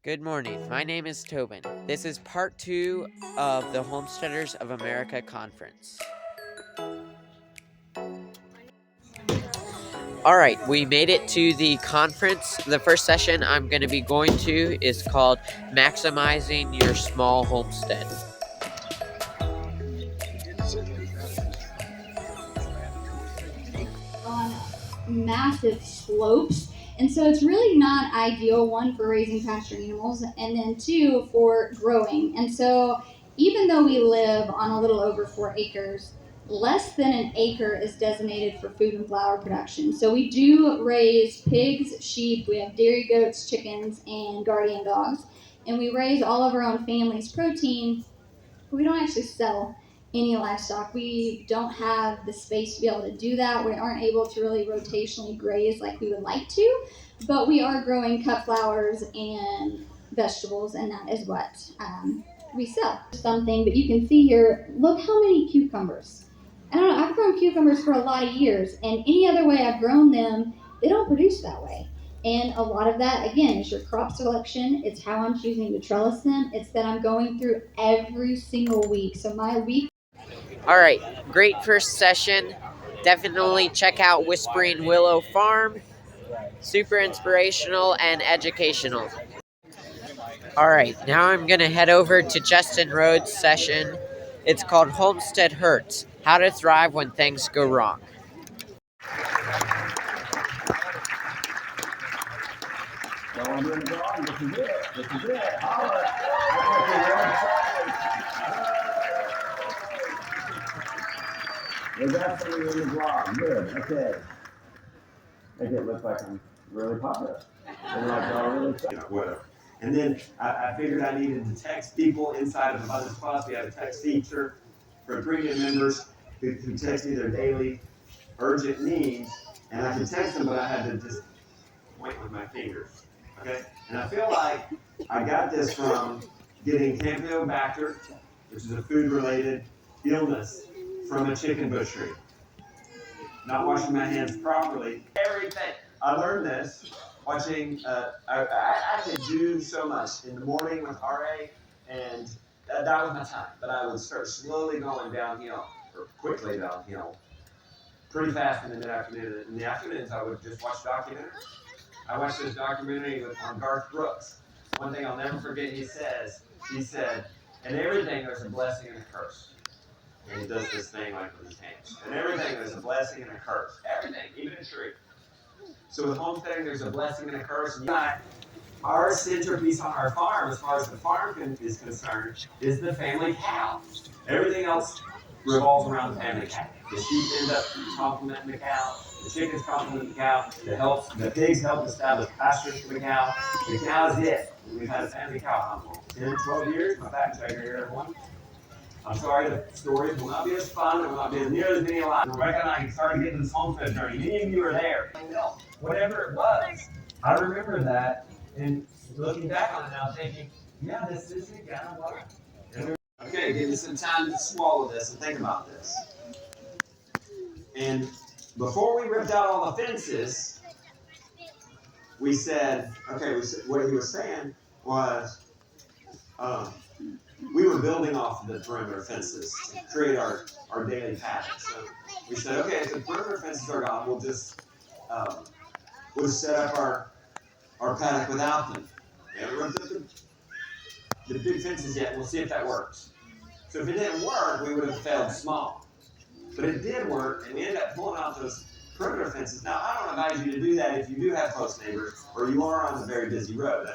Good morning. My name is Tobin. This is part 2 of the Homesteaders of America conference. All right, we made it to the conference. The first session I'm going to be going to is called Maximizing Your Small Homestead. On massive slopes, and so it's really not ideal, one, for raising pasture animals, and then two, for growing. And so even though we live on a little over 4 acres, less than an acre is designated for food and flour production. So we do raise pigs, sheep, we have dairy goats, chickens, and guardian dogs, and we raise all of our own family's protein. We don't actually sell any livestock. We don't have the space to be able to do that. We aren't able to really rotationally graze like we would like to, but we are growing cut flowers and vegetables, and that is what we sell. Something, but you can see here, look how many cucumbers. I don't know, I've grown cucumbers for a lot of years, and any other way I've grown them, they don't produce that way. And a lot of that, again, is your crop selection. It's how I'm choosing to trellis them. It's that I'm going through every single week. So my week. All right, great first session. Definitely check out Whispering Willow Farm. Super inspirational and educational. All right, now I'm going to head over to Justin Rhodes' session. It's called Homestead Hurts, How to Thrive When Things Go Wrong. We're definitely in the vlog. Good. Okay. Make it look like I'm really popular. And like, really whatever. And then I figured I needed to text people inside of the Mother's Plus. We have a text feature for premium members who text me their daily urgent needs. And I could text them, but I had to just point with my fingers. Okay? And I feel like I got this from getting Campylobacter, which is a food-related illness, from a chicken butchery. Not washing my hands properly. Everything. I learned this watching, I could do so much in the morning with RA, and that was my time. But I would start slowly going downhill, or quickly downhill, pretty fast in the mid-afternoon. In the afternoons, I would just watch documentaries. I watched this documentary on Garth Brooks. One thing I'll never forget, he said, in everything there's a blessing and a curse. And he does this thing like with his hands. And everything there's a blessing and a curse. Everything, even a tree. So with homesteading, there's a blessing and a curse. And our centerpiece on our farm, as far as the farm is concerned, is the family cow. Everything else revolves around the family cow. The sheep end up complementing the cow. The chickens complement the cow. The pigs help establish pastures for the cow. The cow is it. We've had a family cow for 10, 12 years. My fact checker here, everyone. I'm sorry, the stories will not be as fun, it will not be as near as many alive. Rebecca and I started getting this homestead journey. Many of you are there. Whatever it was, I remember that, and looking back on it now, thinking, yeah, this is it, kind of what. Okay, give me some time to swallow this and think about this. And before we ripped out all the fences, we said, okay, what he was saying was, we were building off the perimeter fences to create our daily pattern. So we said, okay, if the perimeter fences are gone, we'll just set up our paddock without them. We haven't ripped up the big fences yet. We'll see if that works. So if it didn't work, we would have failed small. But it did work, and we ended up pulling out those perimeter fences. Now, I don't advise you to do that if you do have close neighbors or you are on a very busy road.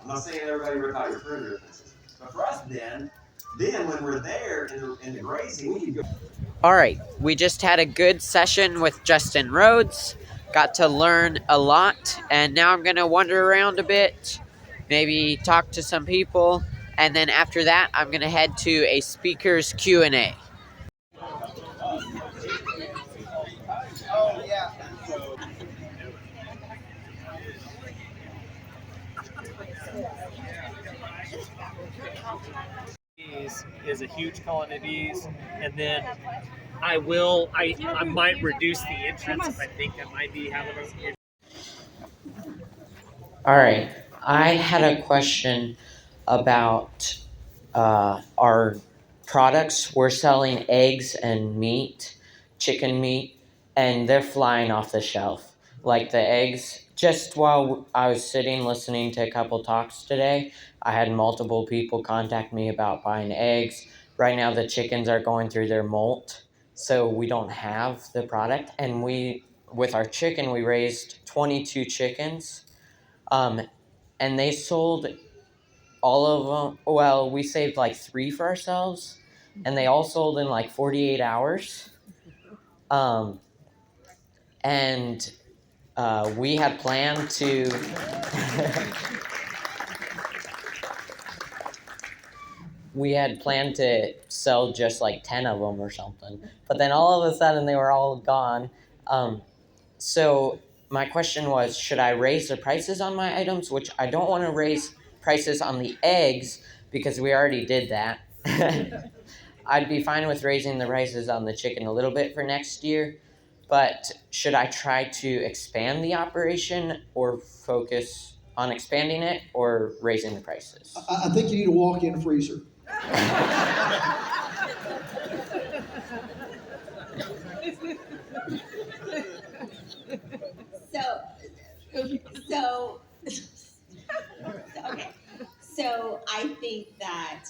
I'm not saying everybody rip out your perimeter fences. But for us then when we're there in the grazing, we can go. All right, we just had a good session with Justin Rhodes. Got to learn a lot, and now I'm going to wander around a bit, maybe talk to some people, and then after that, I'm going to head to a speaker's Q&A. Is a huge colony of bees, and then I might reduce the entrance if I think that might be how the All right, I had a question about our products. We're selling eggs and meat, chicken meat, and they're flying off the shelf. Like the eggs, just while I was sitting listening to a couple talks today, I had multiple people contact me about buying eggs. Right now, the chickens are going through their molt, so we don't have the product. And with our chicken, we raised 22 chickens, um, and they sold all of them. Well, we saved like 3 for ourselves, and they all sold in like 48 hours. Um, and we had planned to we had planned to sell just like 10 of them or something, but then all of a sudden they were all gone. So my question was, should I raise the prices on my items? Which I don't want to raise prices on the eggs because we already did that. I'd be fine with raising the prices on the chicken a little bit for next year, but should I try to expand the operation or focus on expanding it or raising the prices? I think you need a walk-in freezer. So, so, okay. So I think that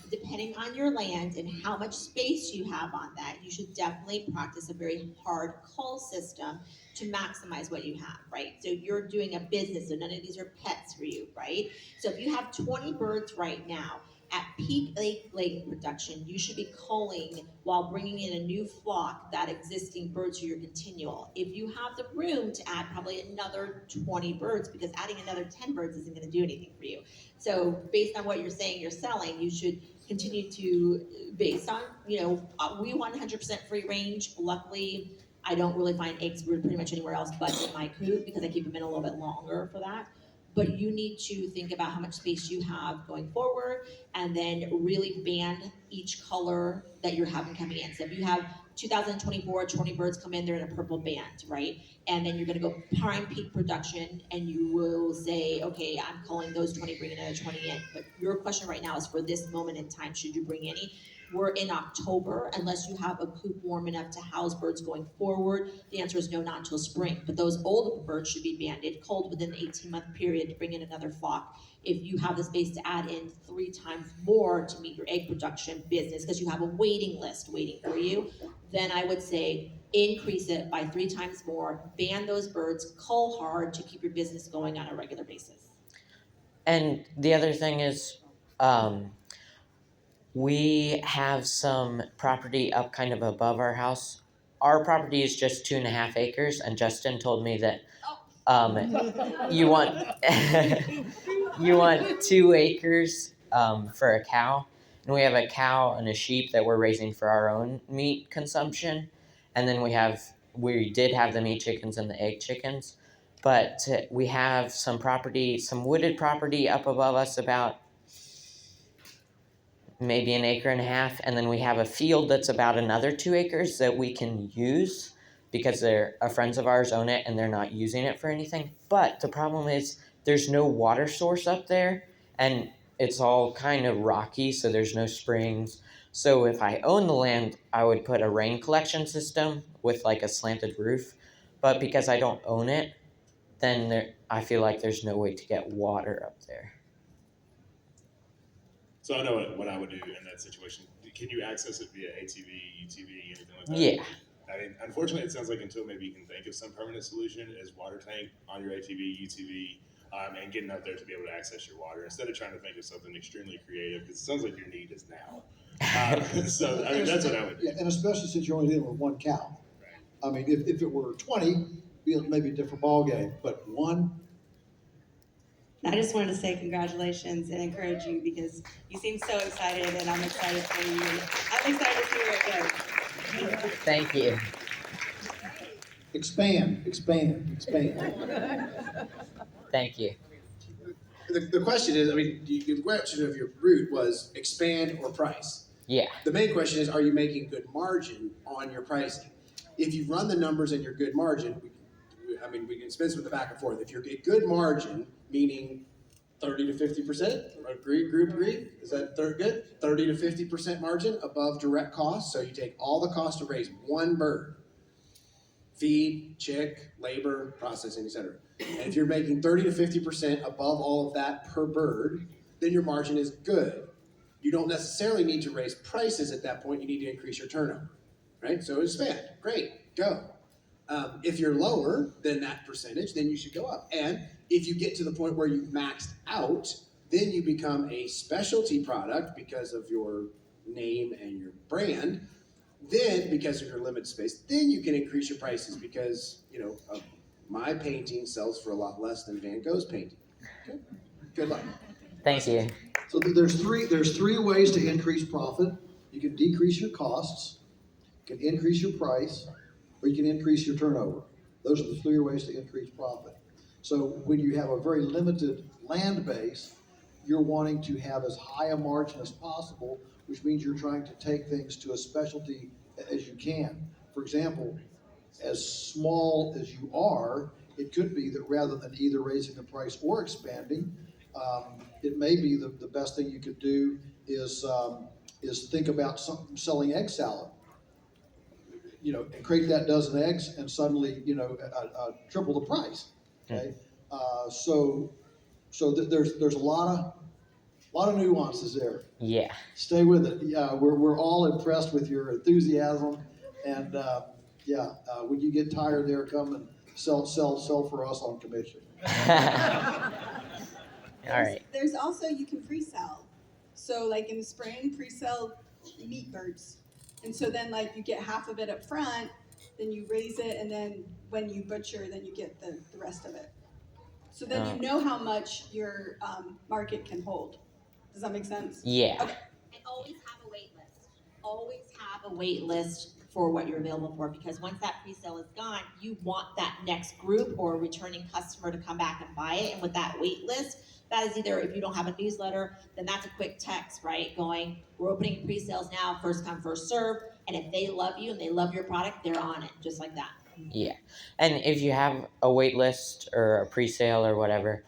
depending on your land and how much space you have on that, you should definitely practice a very hard cull system to maximize what you have, right? So you're doing a business, so none of these are pets for you, right? So if you have 20 birds right now, at peak laying production, you should be culling while bringing in a new flock that existing birds are your continual. If you have the room to add probably another 20 birds, because adding another 10 birds isn't going to do anything for you. So based on what you're saying you're selling, you should continue to, based on, we want 100% free range. Luckily, I don't really find eggs pretty much anywhere else but in my coop because I keep them in a little bit longer for that. But you need to think about how much space you have going forward and then really band each color that you're having coming in. So if you have 2024, 20 birds come in, they're in a purple band, right? And then you're gonna go prime peak production and you will say, okay, I'm calling those 20, bring another 20 in. But your question right now is for this moment in time, should you bring any? We're in October, unless you have a coop warm enough to house birds going forward. The answer is no, not until spring. But those old birds should be banded, culled within an 18-month period to bring in another flock. If you have the space to add in 3 times more to meet your egg production business, because you have a waiting list waiting for you, then I would say increase it by 3 times more, ban those birds, cull hard to keep your business going on a regular basis. And the other thing is, we have some property up kind of above our house. Our property is just 2.5 acres, and Justin told me that you want you want 2 acres for a cow, and we have a cow and a sheep that we're raising for our own meat consumption, and then we did have the meat chickens and the egg chickens, but we have some wooded property up above us about maybe 1.5 acres, and then we have a field that's about another 2 acres that we can use because friends of ours own it and they're not using it for anything. But the problem is there's no water source up there, and it's all kind of rocky, so there's no springs. So if I own the land, I would put a rain collection system with like a slanted roof. But because I don't own it, then I feel like there's no way to get water up there. So I know what I would do in that situation. Can you access it via ATV, UTV, anything like that? Yeah. I mean, unfortunately, it sounds like until maybe you can think of some permanent solution is water tank on your ATV, UTV, and getting up there to be able to access your water instead of trying to think of something extremely creative because it sounds like your need is now. So I mean, that's what I would do. Yeah, and especially since you're only dealing with one cow. I mean, if it were 20, maybe a different ball game, but one. I just wanted to say congratulations and encourage you because you seem so excited, and I'm excited for you. I'm excited to see where it goes. Thank you. Expand. Thank you. The question is, I mean, the question of your route was expand or price. Yeah. The main question is, are you making good margin on your pricing? If you run the numbers and you're good margin, we can spin with the back and forth. If you're a good margin, meaning 30 to 50%. Agree, group agree? Is that good? 30 to 50% margin above direct cost. So you take all the cost to raise one bird. Feed, chick, labor, processing, etc. And if you're making 30 to 50% above all of that per bird, then your margin is good. You don't necessarily need to raise prices at that point. You need to increase your turnover, right? So expand. Great, go. If you're lower than that percentage, then you should go up. And if you get to the point where you've maxed out, then you become a specialty product because of your name and your brand. Then, because of your limited space, then you can increase your prices because, my painting sells for a lot less than Van Gogh's painting. Okay? Good luck. Thank you. So there's three ways to increase profit. You can decrease your costs, you can increase your price, or you can increase your turnover. Those are the three ways to increase profit. So when you have a very limited land base, you're wanting to have as high a margin as possible, which means you're trying to take things to a specialty as you can. For example, as small as you are, it could be that rather than either raising the price or expanding, it may be the best thing you could do is think about selling egg salad. And create that dozen eggs, and suddenly triple the price. Okay, so there's a lot of nuances there. Yeah. Stay with it. Yeah, we're all impressed with your enthusiasm, and when you get tired there, come and sell for us on commission. All right. There's also, you can pre-sell. So like in the spring, pre-sell meat birds. And so then like you get half of it up front, then you raise it, and then when you butcher, then you get the rest of it. So then you know how much your market can hold. Does that make sense? Yeah. Okay. And always have a wait list. Always have a wait list for what you're available for, because once that pre-sale is gone, you want that next group or returning customer to come back and buy it. And with that wait list, that is either, if you don't have a newsletter, then that's a quick text, right? Going, we're opening pre-sales now, first come, first serve. And if they love you and they love your product, they're on it, just like that. Yeah. And if you have a wait list or a pre-sale or whatever,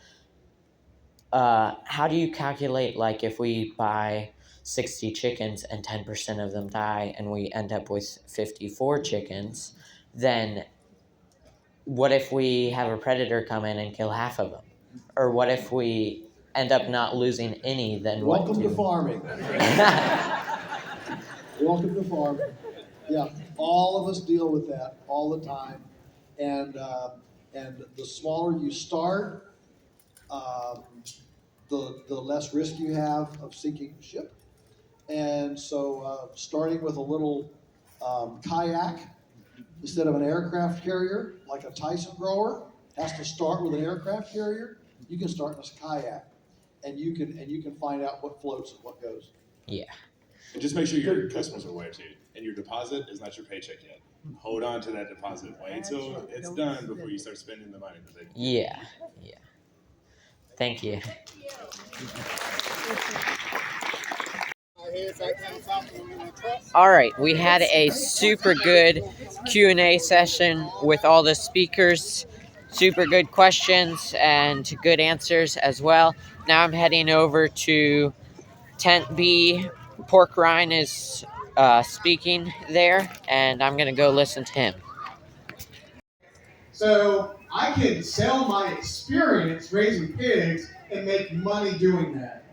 how do you calculate, like, if we buy 60 chickens and 10% of them die and we end up with 54 chickens, then what if we have a predator come in and kill half of them? Or what if we end up not losing any, then Welcome to farming. Welcome to farming. Yeah, all of us deal with that all the time. And the smaller you start, the less risk you have of sinking the ship. And so starting with a little kayak instead of an aircraft carrier, like a Tyson grower has to start with an aircraft carrier, you can start in a kayak, and you can find out what floats and what goes. Yeah. And just make sure your customers are aware too. And your deposit is not your paycheck yet. Hold on to that deposit. Wait until it's done before you start spending the money. Yeah. Yeah. Thank you. All right, we had a super good Q&A session with all the speakers. Super good questions and good answers as well. Now I'm heading over to Tent B. Pork Rind is speaking there, and I'm going to go listen to him. So I can sell my experience raising pigs and make money doing that.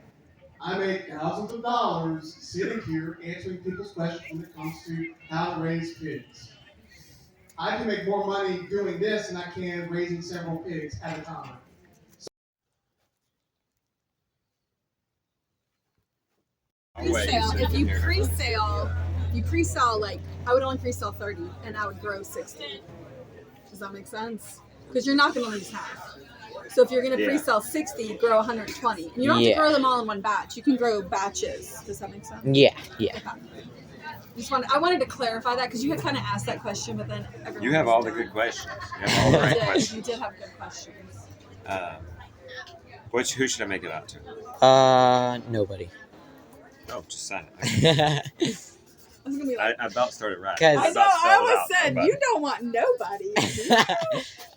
I make thousands of dollars sitting here answering people's questions when it comes to how to raise pigs. I can make more money doing this than I can raising several pigs at a time. Pre-sale. If you pre-sell, like, I would only pre-sell 30 and I would grow 60. Does that make sense? Because you're not going to lose half. So if you're going to pre-sell 60, grow 120. You don't have to grow them all in one batch. You can grow batches. Does that make sense? Yeah, yeah. Okay. I wanted to clarify that because you had kind of asked that question, but then everyone. You have all the good questions. You have all the right questions. You did have good questions. Who should I make it out to? Nobody. Oh, just sign it. I was gonna be like, I about started right. I know. I always said you don't want nobody.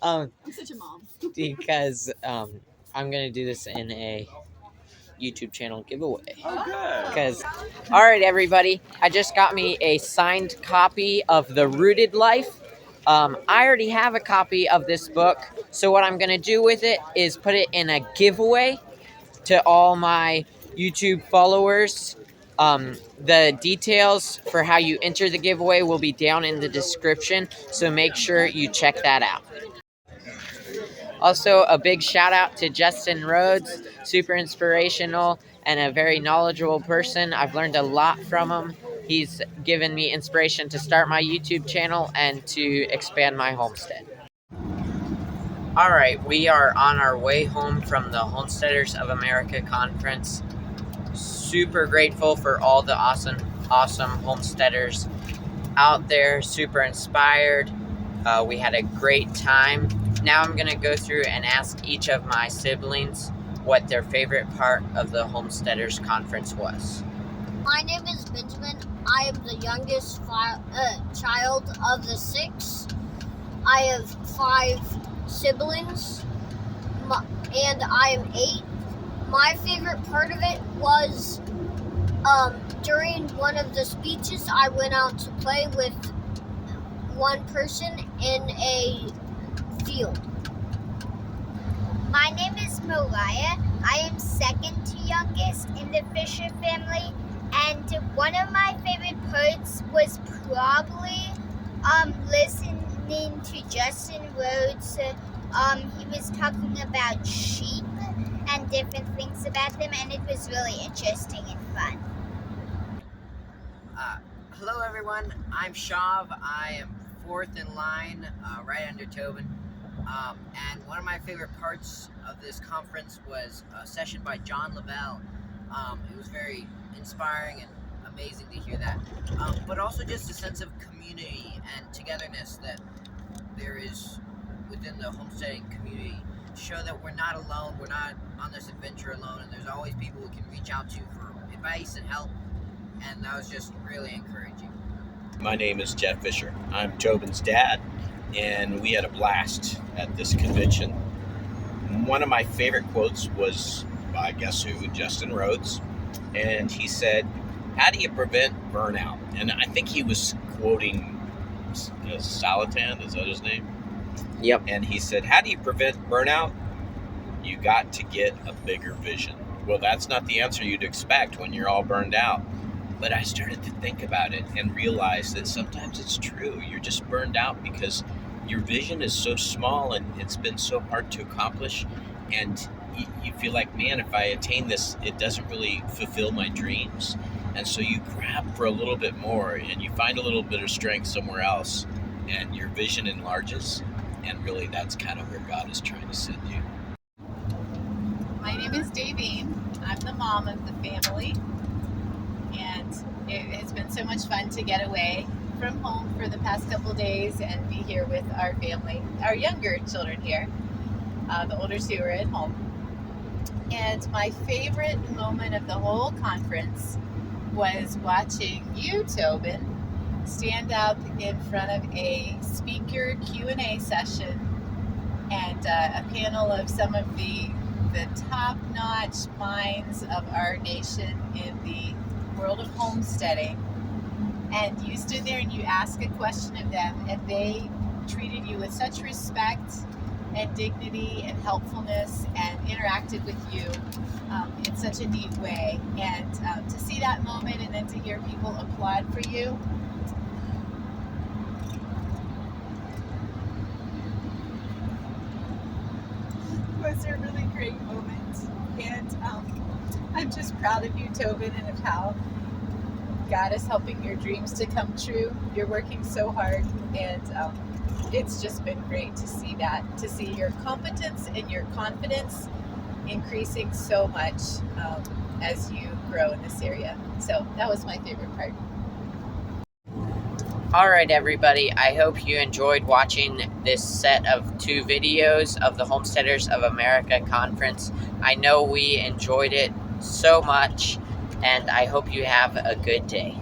I'm such a mom. Because I'm gonna do this in a YouTube channel giveaway. Oh, good. Because, all right, everybody, I just got me a signed copy of The Rooted Life. I already have a copy of this book, so what I'm gonna do with it is put it in a giveaway to all my YouTube followers. The details for how you enter the giveaway will be down in the description, so make sure you check that out. Also, a big shout out to Justin Rhodes, super inspirational and a very knowledgeable person. I've learned a lot from him. He's given me inspiration to start my YouTube channel and to expand my homestead. All right, we are on our way home from the Homesteaders of America conference. Super grateful for all the awesome homesteaders out there, super inspired. We had a great time. Now I'm gonna go through and ask each of my siblings what their favorite part of the Homesteaders conference was. My name is Benjamin. I am the youngest child of the 6. I have 5 siblings, and I am 8. My favorite part of it was during one of the speeches, I went out to play with one person in a field. My name is Mariah. I am second to youngest in the Fisher family, and one of my favorite parts was probably listening to Justin Rhodes. He was talking about sheep and different things about them, and it was really interesting and fun. Hello everyone, I'm Shav. I am 4th in line, right under Tobin. And one of my favorite parts of this conference was a session by John Lavelle. It was very inspiring and amazing to hear that. But also just a sense of community and togetherness that there is within the homesteading community. To show that we're not alone, we're not on this adventure alone, and there's always people we can reach out to for advice and help. And that was just really encouraging. My name is Jeff Fisher. I'm Tobin's dad, and we had a blast at this convention. One of my favorite quotes was by guess who? Justin Rhodes. And he said, "How do you prevent burnout?" And I think he was quoting Salatan, is that his name? Yep. And he said, "How do you prevent burnout? You got to get a bigger vision." Well, that's not the answer you'd expect when you're all burned out. But I started to think about it and realize that sometimes it's true. You're just burned out because your vision is so small and it's been so hard to accomplish. And you feel like, man, if I attain this, it doesn't really fulfill my dreams. And so you grab for a little bit more and you find a little bit of strength somewhere else and your vision enlarges. And really that's kind of where God is trying to send you. My name is Davine. I'm the mom of the family. And it has been so much fun to get away from home for the past couple days and be here with our family, our younger children here. The older two are at home. And my favorite moment of the whole conference was watching you, Tobin, stand up in front of a speaker Q&A session and a panel of some of the top-notch minds of our nation in the world of homesteading. And you stood there and you asked a question of them, and they treated you with such respect and dignity and helpfulness and interacted with you in such a neat way. And to see that moment and then to hear people applaud for you, was a really great moment. And I'm just proud of you, Tobin, and of how God is helping your dreams to come true. You're working so hard, and it's just been great to see that, to see your competence and your confidence increasing so much as you grow in this area. So that was my favorite part. All right, everybody. I hope you enjoyed watching this set of 2 videos of the Homesteaders of America conference. I know we enjoyed it so much, and I hope you have a good day.